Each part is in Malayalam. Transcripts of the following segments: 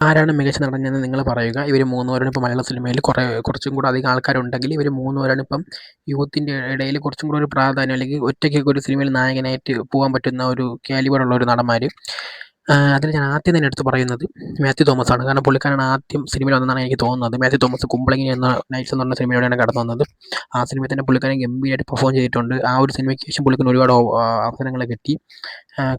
ആരാണ് മികച്ച നടനെന്ന് നിങ്ങൾ പറയുക. ഇവർ 3 പേരാണ് ഇപ്പോൾ മലയാള സിനിമയിൽ കുറച്ചും കൂടെ അധികം ആൾക്കാരുണ്ടെങ്കിൽ ഇവർ 3 പേരാണ് ഇപ്പം യൂത്തിൻ്റെ ഇടയിൽ കുറച്ചും കൂടെ ഒരു പ്രാധാന്യം, അല്ലെങ്കിൽ ഒറ്റയ്ക്കൊക്കെ ഒരു സിനിമയിൽ നായകനായിട്ട് പോകാൻ പറ്റുന്ന ഒരു കാലിബറുള്ള ഒരു നടന്മാർ. അതിൽ ഞാൻ ആദ്യം തന്നെ എടുത്ത് പറയുന്നത് മാത്യു തോമസ് ആണ്. കാരണം പുള്ളിക്കാരനാണ് ആദ്യം സിനിമയിൽ വന്നതെന്നാണ് എനിക്ക് തോന്നുന്നത്. മാത്യു തോമസ് കുമ്പളങ്ങി എന്ന നൈറ്റ്സ് എന്ന് പറഞ്ഞ സിനിമയോടെയാണ് കടന്നു വന്നത്. ആ സിനിമയിൽ തന്നെ പുള്ളിക്കാരൻ ഗംഭീരമായിട്ട് പെർഫോം ചെയ്തിട്ടുണ്ട്. ആ ഒരു സിനിമയ്ക്ക് ശേഷം പുള്ളിക്കാരന് ഒരുപാട് അവസരങ്ങൾ കിട്ടി.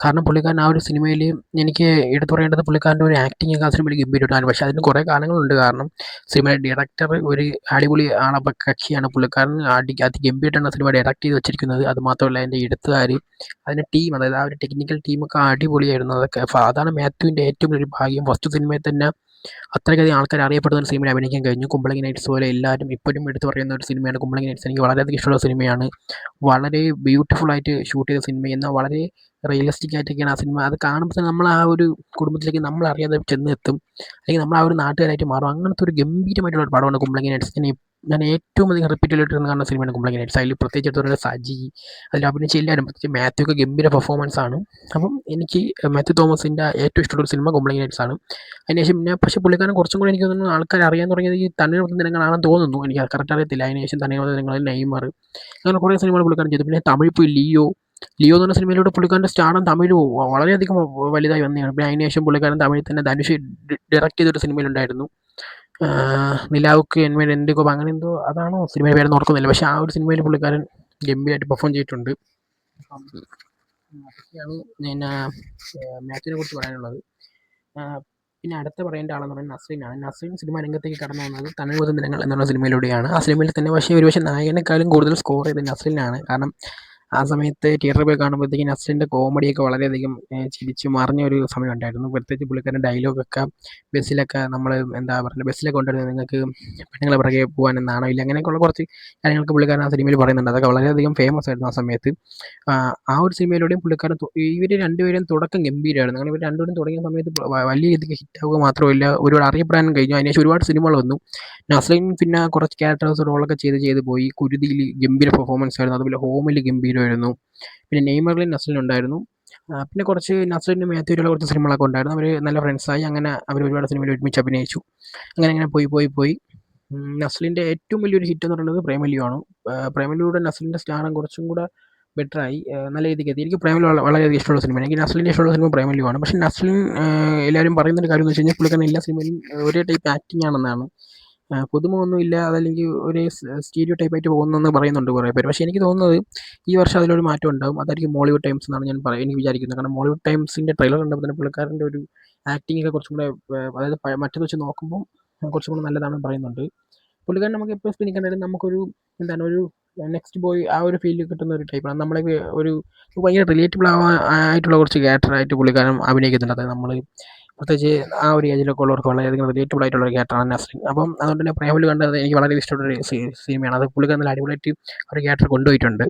കാരണം പുള്ളിക്കാരൻ ആ ഒരു സിനിമയിൽ എനിക്ക് എടുത്തു പറയേണ്ടത് പുള്ളിക്കാരൻ്റെ ഒരു ആക്ടിങ് ഒക്കെ ആ സിനിമയിൽ ഗംഭീരമായിട്ടാണ്. പക്ഷേ അതിന് കുറേ കാരണങ്ങളുണ്ട്. കാരണം സിനിമയുടെ ഡയറക്ടർ ഒരു അടിപൊളി കക്ഷിയാണ്. പുള്ളിക്കാരൻ അതിഗംഭീരമായിട്ടാണ് സിനിമ ഡയറക്റ്റ് ചെയ്ത് വെച്ചിരിക്കുന്നത്. അത് മാത്രമല്ല അതിൻ്റെ എഴുത്തുകാർ, അതിൻ്റെ ടീം, അതായത് ആ ഒരു ടെക്നിക്കൽ ടീമൊക്കെ അടിപൊളിയായിരുന്നു. അതൊക്കെ അതാണ് മാത്യുവിൻ്റെ ഏറ്റവും വലിയൊരു ഭാഗ്യം. ഫസ്റ്റ് സിനിമയിൽ തന്നെ അത്രയ്ക്കധികം ആൾക്കാർ അറിയപ്പെടുന്ന ഒരു സിനിമയിൽ അഭിനയിക്കാൻ കഴിഞ്ഞു. കുമ്പളങ്ങി നൈറ്റ്സ് പോലെ എല്ലാവരും ഇപ്പോഴും എടുത്തു പറയുന്ന ഒരു സിനിമയാണ് കുമ്പളങ്ങി നൈറ്റ്സ്. എനിക്ക് വളരെയധികം ഇഷ്ടമുള്ള സിനിമയാണ്. വളരെ ബ്യൂട്ടിഫുള്ളായിട്ട് ഷൂട്ട് ചെയ്ത സിനിമ, എന്നാൽ വളരെ റിയലിസ്റ്റിക് ആയിട്ടൊക്കെയാണ് ആ സിനിമ. അത് കാണുമ്പോൾ തന്നെ നമ്മൾ ആ ഒരു കുടുംബത്തിലേക്ക് നമ്മളറിയാതെ ചെന്നെത്തും, അല്ലെങ്കിൽ നമ്മൾ ആ ഒരു നാട്ടുകാരായിട്ട് മാറും. അങ്ങനത്തെ ഒരു ഗംഭീരമായിട്ടുള്ള ഒരു പടമാണ് കുമ്പളങ്ങി നൈറ്റ്സ്. ഞാൻ ഏറ്റവും അധികം റിപ്പീറ്റഡായിട്ട് കാണുന്ന സിനിമയാണ് കുമ്പളങ്ങി നൈറ്റ്സ്. അതിൽ പ്രത്യേകിച്ച് എടുത്ത് പറയുന്നത് സജി, അതിൽ അഭിനയിച്ച എല്ലാവരും, പ്രത്യേകിച്ച് മാത്യു ഒക്കെ ഗംഭീര പെർഫോമൻസ് ആണ്. അപ്പം എനിക്ക് മാത്യു തോമസിൻ്റെ ഏറ്റവും ഇഷ്ടമുള്ള ഒരു സിനിമ കുമ്പളങ്ങി നൈറ്റ്സ് ആണ്. അതിനുശേഷം പിന്നെ പക്ഷേ പുള്ളിക്കാരൻ കുറച്ചും കൂടി എനിക്ക് തോന്നുന്നു ആൾക്കാർ അറിയാൻ തുടങ്ങിയത് ഈ തണ്ണീർമത്തൻ ദിനങ്ങളാണെന്ന് തോന്നുന്നു. എനിക്ക് കറക്റ്റ് അറിയത്തില്ല. അതിനുശേഷം തണ്ണീർമത്തൻ ദിനങ്ങൾ, നെയ്മർ, അങ്ങനെ കുറേ സിനിമകൾ പുള്ളിക്കാരൻ ചെയ്തു. പിന്നെ തമിഴ് ഇപ്പോൾ ലിയോ എന്ന് പറഞ്ഞ സിനിമയിലൂടെ പുള്ളിക്കാരൻ്റെ സ്റ്റാറും തമിഴ് വളരെയധികം വലുതായി വന്നതാണ്. പിന്നെ അതിനുശേഷം പുള്ളിക്കാരൻ തമിഴിൽ തന്നെ ധനുഷ് ഡയറക്റ്റ് ചെയ്തൊരു സിനിമയിലുണ്ടായിരുന്നു, നിലാവുക്ക് എന്മേൽ എൻ്റെ കോപം, അങ്ങനെ എന്തോ, അതാണോ സിനിമയുടെ പേരെന്ന് ഓർക്കുന്നില്ല. പക്ഷേ ആ ഒരു സിനിമയിൽ പുള്ളിക്കാരൻ ഗംഭീരമായിട്ട് പെർഫോം ചെയ്തിട്ടുണ്ട്. അതൊക്കെയാണ് പിന്നെ മാത്യുവിനെ കുറിച്ച് പറയാനുള്ളത്. പിന്നെ അടുത്ത പറയേണ്ട ആളെന്ന് പറയുന്നത് നസ്രീനാണ്. നസ്രീൻ സിനിമ രംഗത്തേക്ക് കടന്നു വന്നത് തണ്ണീർമത്തൻ ദിനങ്ങൾ എന്നുള്ള സിനിമയിലൂടെയാണ്. ആ സിനിമയിൽ തന്നെ പക്ഷേ ഒരുപക്ഷെ നായകനെക്കാളും കൂടുതൽ സ്കോർ ചെയ്തത് നസ്രീനാണ്. കാരണം ആ സമയത്ത് തിയേറ്ററിൽ പോയി കാണുമ്പോഴത്തേക്കും നസ്രിൻ്റെ കോമഡിയൊക്കെ വളരെയധികം ചിരിച്ച് മറിഞ്ഞ ഒരു സമയം ഉണ്ടായിരുന്നു. പ്രത്യേകിച്ച് പുള്ളിക്കാരൻ്റെ ഡയലോഗൊക്കെ ബസ്സിലൊക്കെ നമ്മൾ എന്താ പറയുക, ബസ്സിലൊക്കെ കൊണ്ടുവരുന്നത് നിങ്ങൾക്ക് പെണ്ണുങ്ങളെ പിറകെ പോകാൻ നാണമില്ല, അങ്ങനെയൊക്കെയുള്ള കുറച്ച് കാര്യങ്ങളൊക്കെ പുള്ളിക്കാരൻ ആ സിനിമയിൽ പറയുന്നുണ്ട്. അതൊക്കെ വളരെയധികം ഫേമസ് ആയിരുന്നു ആ സമയത്ത്. ആ ഒരു സിനിമയിലൂടെയും പുള്ളിക്കാരൻ ഇവർ രണ്ടുപേരും തുടക്കം ഗംഭീരമായിരുന്നു. അങ്ങനെ ഇവർ രണ്ടുപേരും തുടങ്ങിയ സമയത്ത് വലിയ രീതിക്ക് ഹിറ്റാവുക മാത്രമല്ല, ഒരുപാട് അറിയപ്പെടാനും കഴിഞ്ഞു. അതിനുശേഷം ഒരുപാട് സിനിമകൾ വന്നു. നസ്രീൻ പിന്നെ കുറച്ച് ക്യാരക്ടേഴ്സ് റോളൊക്കെ ചെയ്ത് പോയി. കുരുതിയിൽ ഗംഭീര പെർഫോമൻസ് ആയിരുന്നു. അതുപോലെ ഹോമിൽ ഗംഭീരമായിരുന്നു. പിന്നെ നെയ്മറിൽ നസ്രീൻ ഉണ്ടായിരുന്നു. പിന്നെ കുറച്ച് നസ്രീനും മാത്യുവിലുള്ള കുറച്ച് സിനിമകളൊക്കെ ഉണ്ടായിരുന്നു. അവർ നല്ല ഫ്രണ്ട്സായി. അങ്ങനെ അവർ ഒരുപാട് സിനിമയിൽ ഒരുമിച്ച് അഭിനയിച്ചു. അങ്ങനെ പോയി. നസ്ലിൻ്റെ ഏറ്റവും വലിയൊരു ഹിറ്റ് എന്ന് പറയുന്നത് പ്രേമലു ആണ്. പ്രേമലുവിലൂടെ നസ്ലിൻ്റെ സ്റ്റാറും കുറച്ചും കൂടെ ബെറ്ററായി, നല്ല രീതിക്ക് എത്തി. എനിക്ക് പ്രേമലു വളരെയധികം ഇഷ്ടമുള്ള സിനിമയാണ്. എനിക്ക് നസ്ലിൻ്റെ ഇഷ്ടമുള്ള സിനിമ പ്രേമലു ആണ്. പക്ഷേ നസ്ലിൻ എല്ലാവരും പറയുന്നൊരു കാര്യം എന്ന് വെച്ച് കഴിഞ്ഞാൽ പുള്ളിക്കാരൻ എല്ലാ സിനിമയിലും ഒരേ ടൈപ്പ് ആക്ടിങ് ആണെന്നാണ്. പുതുമ ഒന്നുമില്ല, അതല്ലെങ്കിൽ ഒരു സ്റ്റീരിയോ ടൈപ്പായിട്ട് പോകുന്നെന്ന് പറയുന്നുണ്ട് കുറേ പേര്. പക്ഷേ എനിക്ക് തോന്നുന്നത് ഈ വർഷം അതിലൊരു മാറ്റം ഉണ്ടാകും. അതായിരിക്കും മോളിവുഡ് ടൈംസ് എന്നാണ് എനിക്ക് വിചാരിക്കുന്നത്. കാരണം മോളിവുഡ് ടൈംസിൻ്റെ ട്രെയിലർ കണ്ടപ്പോൾ തന്നെ പുള്ളിക്കാരൻ്റെ ഒരു ആക്ടിങ് ഒക്കെ കുറച്ചും കൂടെ, അതായത് മറ്റേത് വെച്ച് നോക്കുമ്പോൾ കുറച്ചും കൂടെ നല്ലതാണെന്ന് പറയുന്നുണ്ട്. പുള്ളിക്കാരൻ നമുക്ക് എപ്പോൾ സ്ക്രീനിൽ നമുക്കൊരു എന്താണ് ഒരു നെക്സ്റ്റ് ബോയ് ആ ഒരു ഫീൽ കിട്ടുന്ന ഒരു ടൈപ്പാണ്. നമ്മളെ ഒരു ഭയങ്കര റിലേറ്റബിൾ ആയിട്ടുള്ള കുറച്ച് ക്യാരക്ടറായിട്ട് പുള്ളിക്കാരൻ അഭിനയിക്കുന്നുണ്ട്. അതായത് നമ്മൾ പ്രത്യേകിച്ച് ആ ഒരു ഏജിലൊക്കെ ഉള്ളവർക്ക് വളരെയധികം റിലേറ്റബിൾ ആയിട്ടുള്ള ഒരു ക്യാരക്ടറാണ് നസ്രീൻ. അപ്പം അതുകൊണ്ട് തന്നെ പ്രേമലു കണ്ടത് എനിക്ക് വളരെ ഇഷ്ടമുള്ളൊരു സിനിമയാണ്. അത് പുള്ളിക്കാരൻ നല്ല അടിപൊളിയായിട്ട് ഒരു ക്യാരക്ടർ കൊണ്ടുപോയിട്ടുണ്ട്.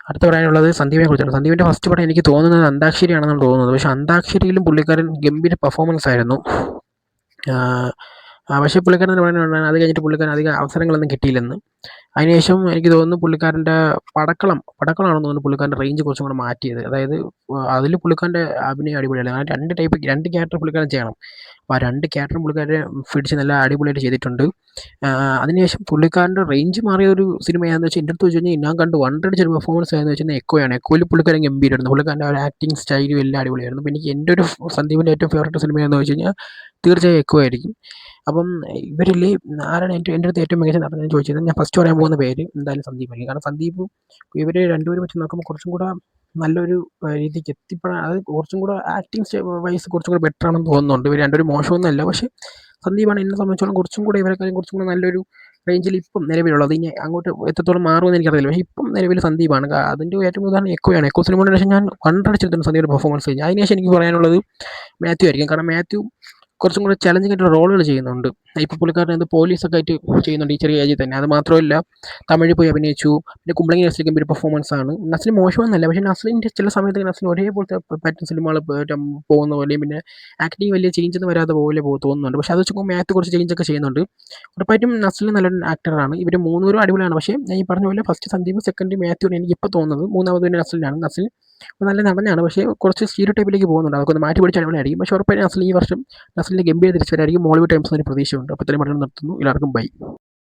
അടുത്ത് പറയാനുള്ളത് സന്ദീപിനെ കുറിച്ചാണ്. സന്ദീപിൻ്റെ ഫസ്റ്റ് പടം എനിക്ക് തോന്നുന്നത് അന്താക്ഷരിയാണെന്നാണ് തോന്നുന്നത്. പക്ഷേ അന്താക്ഷരിയിലും പുള്ളിക്കാരൻ ഗംഭീര പെർഫോമൻസ് ആയിരുന്നു. പക്ഷേ പുള്ളിക്കാരൻ പറയുന്നത് അത് കഴിഞ്ഞിട്ട് പുള്ളിക്കാരൻ അധികം അവസരങ്ങളൊന്നും കിട്ടിയില്ലെന്ന്. അതിനുശേഷം എനിക്ക് തോന്നുന്നു പുള്ളിക്കാരൻ്റെ പടക്കളമാണെന്ന് തോന്നുന്നു പുള്ളിക്കാരൻ്റെ റേഞ്ച് കുറച്ചും കൂടെ മാറ്റിയത്. അതായത് അതിൽ പുള്ളിക്കാരൻ്റെ അഭിനയം അടിപൊളിയാണ്. അങ്ങനെ രണ്ട് ക്യാരക്ടർ പുള്ളിക്കാരൻ ചെയ്യണം. അപ്പോൾ ആ രണ്ട് ക്യാരക്ടറും പുള്ളിക്കാരൻ പിടിച്ച് നല്ല അടിപൊളിയായിട്ട് ചെയ്തിട്ടുണ്ട്. അതിനുശേഷം പുള്ളിക്കാരൻ്റെ റേഞ്ച് മാറിയ ഒരു സിനിമ ഏതാണെന്ന് വെച്ചാൽ എൻ്റെ അടുത്ത് വെച്ച് കഴിഞ്ഞാൽ ഞാൻ കണ്ടു വണ്ടടിച്ച ഒരു പെർഫോമൻസ് ഏതെന്ന് വെച്ചാൽ എക്കോയാണ്. എക്കോയിൽ പുള്ളിക്കാരൻ ഗംഭീരമായിരുന്നു. പുള്ളിക്കാരൻ്റെ ഒരു ആക്ടിങ് സ്റ്റൈലും എല്ലാം അടിപൊളിയായിരുന്നു. പിന്നെ എനിക്ക് എൻ്റെ ഒരു സന്ദീപിൻ്റെ ഏറ്റവും ഫേവറേറ്റ് സിനിമ എന്ന് വെച്ച് കഴിഞ്ഞാൽ തീർച്ചയായും എക്കോ ആയിരിക്കും. അപ്പം ഇവരിൽ ആരാണ് എൻ്റെ അടുത്ത് ഏറ്റവും മികച്ച നടൻ എന്ന് ചോദിച്ചത്, ഞാൻ ഫസ്റ്റ് പറയാൻ പോകുന്ന പേര് എന്തായാലും സന്ദീപായിരിക്കും. കാരണം സന്ദീപും ഇവർ രണ്ടുപേരും വെച്ച് നോക്കുമ്പോൾ കുറച്ചും കൂടെ നല്ലൊരു രീതിക്ക് എത്തിപ്പെടാൻ, അത് കുറച്ചും കൂടെ ആക്ടിങ് വൈസ് കുറച്ചും കൂടെ ബെറ്റർ ആണെന്ന് തോന്നുന്നുണ്ട്. ഇവർ രണ്ടുപേരും മോശമൊന്നുമല്ല. പക്ഷേ സന്ദീപാണ് എന്നെ സംബന്ധിച്ചോളം കുറച്ചും കൂടെ ഇവരെക്കാളും കുറച്ചും കൂടെ നല്ലൊരു റേഞ്ചിൽ ഇപ്പം നിലവിലുള്ളത്. ഇനി അങ്ങോട്ട് എത്രത്തോളം മാറുമെന്ന് എനിക്കറിയില്ല. പക്ഷേ ഇപ്പം നിലവിൽ സന്ദീപാണ്. അതിൻ്റെ ഏറ്റവും ഉദാഹരണം എക്കോയാണ്. എക്കോ സിനിമയുടെ ശേഷം ഞാൻ വണ്ടടിച്ചെടുത്തിട്ടുണ്ട് സന്ദീപിൻ്റെ പെർഫോമൻസ് കഴിഞ്ഞ്. അതിനുശേഷം എനിക്ക് പറയാനുള്ളത് മാത്യു ആയിരിക്കും. കാരണം മാത്യു കുറച്ചും കൂടെ ചലഞ്ചിങ് ആയിട്ടുള്ള റോളുകൾ ചെയ്യുന്നുണ്ട്. ഇപ്പോൾ പുള്ളിക്കാരൻ എന്ത് പോലീസൊക്കെ ആയിട്ട് ചെയ്യുന്നുണ്ട് ഈ ചെറിയ ഏജിൽ തന്നെ. അത് മാത്രമല്ല തമിഴിൽ പോയി അഭിനയിച്ചു. പിന്നെ കുമ്പളങ്ങി നസ്രിയ ഗംഭീര പെർഫോമൻസാണ്. നസ്രിൻ മോശമെന്നല്ല, പക്ഷേ നസ്രിൻ്റെ ചില സമയത്ത് നസ്രിൻ ഒരേപോലത്തെ പാറ്റേൺ സിനിമകൾ പോകുന്ന പോലെയും പിന്നെ ആക്ടിങ് വലിയ ചേഞ്ച് ഒന്നും വരാത്ത പോലെ തോന്നുന്നുണ്ട്. പക്ഷേ അത് വെച്ച് നോക്കുമ്പോൾ മാത്യു കുറച്ച് ചേഞ്ചൊക്കെ ചെയ്യുന്നുണ്ട്. ഉറപ്പായിട്ടും നസ്രിൻ നല്ലൊരു ആക്ടറാണ്. ഇവർ മൂന്നുപേരും അടിപൊളിയാണ്. പക്ഷേ ഞാൻ ഈ പറഞ്ഞ പോലെ ഫസ്റ്റ് സന്ദീപ്, സെക്കൻഡ് മാത്യുവാണ് എനിക്കിപ്പോൾ തോന്നുന്നത്. മൂന്നാമത് പിന്നെ നസ്രിനാണ്. നസ്രിൻ നല്ല നടനാണ്, പക്ഷേ കുറച്ച് സ്റ്റീരിയോ ടൈപ്പിലേക്ക് പോകുന്നുണ്ട്. അതൊക്കെ ഒന്ന് മാറ്റി പിടിച്ച് അടിപൊളിയായിരിക്കും. പക്ഷേ ഉറപ്പായിട്ടും നസ്രിൻ ഈ വർഷം നസ്രിൻ്റെ ഗംഭീര തിരിച്ചുവരവായിരിക്കും. മോളിവുഡ് ടൈംസ് എന്നൊരു പ്രതീക്ഷയുണ്ട്. അപ്പോൾ ഇത്രയും പറഞ്ഞു നിർത്തുന്നു. എല്ലാവർക്കും ബൈ.